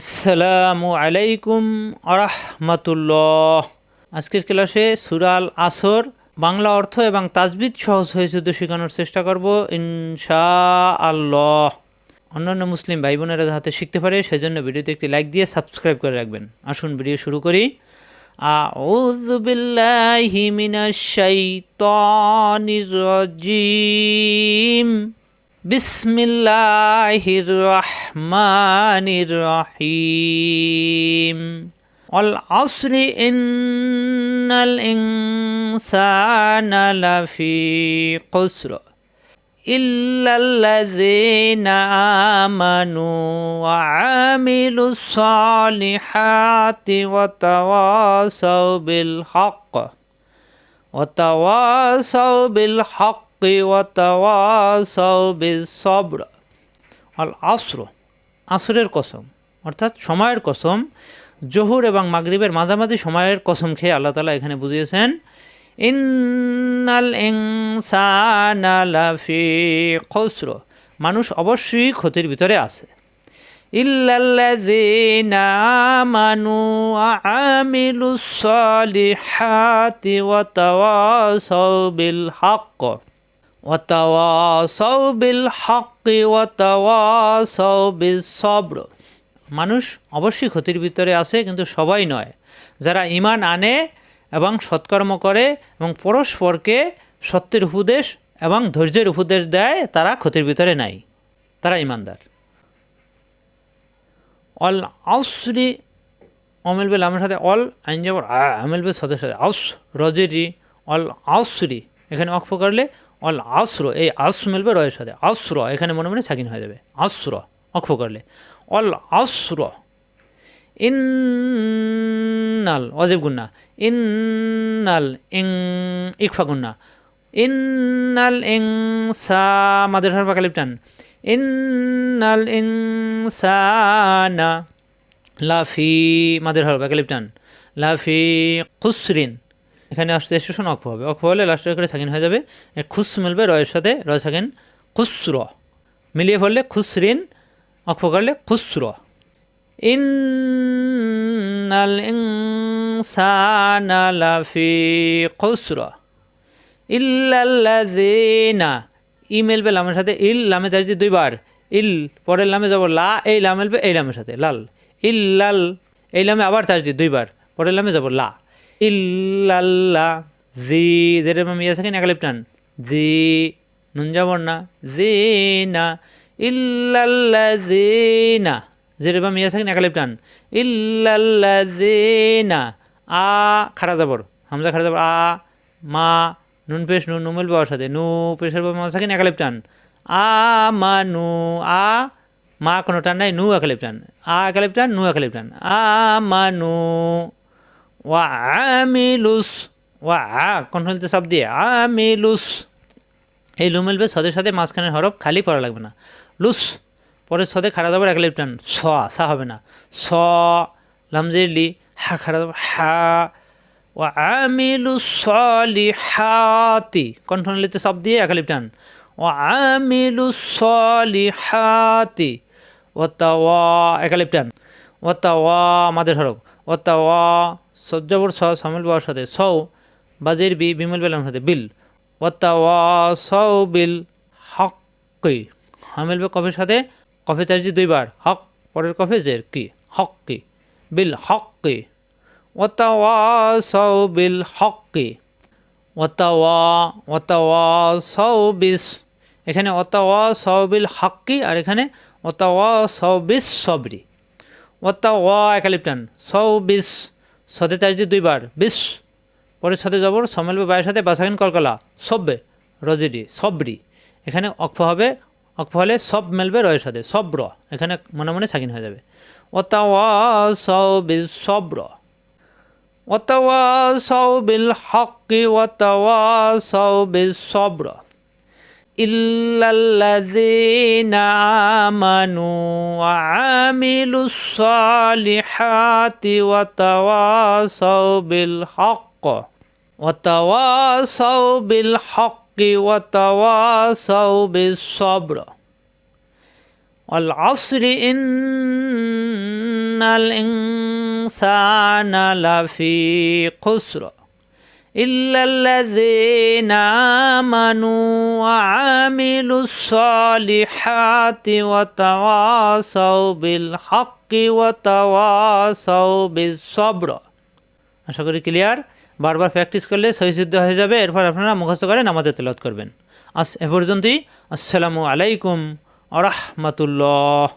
আসসালামু আলাইকুম আরহামাতুল্লাহ। আজকের ক্লাসে সূরা আল আসর বাংলা অর্থ এবং তাজবিদ সহজ হয়ে শুধু শেখানোর চেষ্টা করব ইনশাআল্লাহ। অন্যান্য মুসলিম ভাই বোনেরা যাতে শিখতে পারে সেজন্য ভিডিওতে একটি লাইক দিয়ে সাবস্ক্রাইব করে রাখবেন। আসুন ভিডিও শুরু করি। আউযু বিল্লাহি মিনাশ শাইতানির রাজিম। বিসমিল্লাহির রহমানির রহিম। ওয়াল আসরি ইন্নাল ইনসানা লাফি খুসর ইল্লাল্লাযীনা আমানু ওয়া আমিলুস সালিহাতি ওয়া তাওয়াসাউ বিল হক ওয়া তাওয়াসাউ বিল হক সবর। আল আসর, আসরের কসম অর্থাৎ সময়ের কসম। জোহর এবং মাগরিবের মাঝামাঝি সময়ের কসম খেয়ে আল্লাহ তাআলা এখানে বুঝিয়েছেন ইন্নাল ইনসানা লাফি খুসর, মানুষ অবশ্যই ক্ষতির ভিতরে আছে। ইল্লাল্লাযীনা আমানু ওয়া আমিলুস সালিহাতি ওয়া তাওয়াসাউ বিল হক ওয়া তাওয়াসাউ বিল হক্কি ওয়া তাওয়াসাউ বিস সবর। মানুষ অবশ্যই ক্ষতির ভিতরে আছে, কিন্তু সবাই নয়। যারা ঈমান আনে এবং সৎকর্ম করে এবং পরস্পরকে সত্যের উপদেশ এবং ধৈর্যের উপদেশ দেয়, তারা ক্ষতির ভিতরে নাই, তারা ঈমানদার। অল আসরি অমিলবে লামের সাথে অল আইন যাবর আমিলবে সাথে সাথে আস রজেরি অল আসরি, এখানে অক্ষ করলে অল আসর, এই আস মিলবে রয়ের সাথে আসর, এখানে মনে মনে সাকিন হয়ে যাবে আসর অক্ষ করলে অল আসর। ইন্নাল অজীব গুন্না, ইন্নাল ইং ইকফা গুন্না, ইন্নাল ইনসা মাদের হরফ কালিফ টান, ইন্নাল ইনসানা লাফি মাদের হরফ কালিফ টান, লাফি খুসরিন, এখানে আসতে স্টেশন অক্ষ হবে, অক্ষ হলে লাস্টের করে সাকিন হয়ে যাবে, খুস মিলবে রয়ের সাথে রয় সাকিন খুসর, মিলিয়ে পড়লে খুসরিন, অক্ষ করলে খুসর। ইন্নাল ইনসানা লাফি খুসর ইল্লাল্লাযীনা, ই মিলবে লামের সাথে ইল, লামে তাজদীদ দুইবার, ইল পরের লামে যাব লা, এই লাম মিলবে এই লামের সাথে লাল, ইল্লাল এই লামে আবার তাজদীদ দুইবার, পরের লামে যাব লা, ইল্লাল্লাহ জি যেটা মিয়া থাকেন একালিপ টান, জি নুন যাবর না, জিনা ইল্লাল্লাযীনা যেটা মিয়া থাকেন একালিপ টান, ইল্লাল্লাযীনা আ খাড়া যাবর, হামজা খাড়া যাবর আ, মা নুন পেশ নুন নুমেল বাবার সাথে নু পেশের মা থাকেন একালিপ টান, আ মা নু আ, মা কোনো টান নাই, নু একালিপ টান, আ একালিপ টান নু একালিপ টান, আ মা নু ওয়া আমিলুস ওয়া কন্ট্রোলতে সব দিয়ে আমিলুস, এই লু মিলবে সদের সাথে মাঝখানের হরফ খালি পড়া লাগবে না, লুস পরে সদে খাড়া যাবার এক লিপ টান, সা হবে না, স লামজের লি হা খাড়া যাবার হা, ওয়া আমিলুস সালিহাতি কন্ট্রোলতে সব দিয়ে এক লিপ টান, ওয়া আমিলুস সালিহাতি ওয়া তাওয়া এক লিপ টান, ওয়া তাওয়া আমাদের হরফ, ওয়া তাওয়া সজ্জাবর সামিল বাবার সাথে সৌ, বাজের বি বিমল বেলার সাথে বিল, ওয়া তাওয়াসাউ বিল হক্কি, হামিল বে কফের সাথে কফে তাজি দুইবার, হক পরের কফে জের কি হক্কি, বিল হক্কি, ওয়া তাওয়াসাউ বিল হক্কি, ওয়া তাওয়াসাউ বিস, এখানে ওয়া তাওয়াসাউ বিল হক্কি আর এখানে ওয়া তাওয়াসাউ বিস সবরি, ওয়া তাওয়া একালিপ টান সৌ বিস সদে তাজদি দুইবার বিস, পরের সাথে যাবর সমেলবে বায়ের সাথে বাসাকিন কলকলা সব্বে রজেডি সবরি, এখানে অক্ষ হবে, অক্ষ হলে সব মেলবে রয়ের সাথে সব্র, এখানে মনে মনে সাকিন হয়ে যাবে, ওয়া তাওয়াসাউ বিস সব্র, ওয়া তাওয়াসাউ বিল হক্কি ওয়া তাওয়াসাউ বিস সব্র ইল্লাল্লাযীনা আমানু ওয়া আমিলুস সালিহাতি ওয়া তাওয়াসাউ বিল হক্ক ওয়া তাওয়াসাউ বিল হক্কি ওয়া তাওয়াসাউ বিস সবর। ওয়াল আসরি ইন্নাল ইনসানা লাফি খুসর ইল্লাল্লাযীনা আমানু ওয়া আমিলুস সলিহাতি ওয়া তাওয়াসাউ বিল হাক্কি ওয়া তাওয়াসাউ বিস সবর। আশা করি ক্লিয়ার। বারবার প্র্যাকটিস করলে সহিশুদ্ধ হয়ে যাবে। এরপর আপনারা মুখস্থ করে নামাজে তেলাওয়াত করবেন। এ পর্যন্তই। আসসালামু আলাইকুম ওয়া রাহমাতুল্লাহ।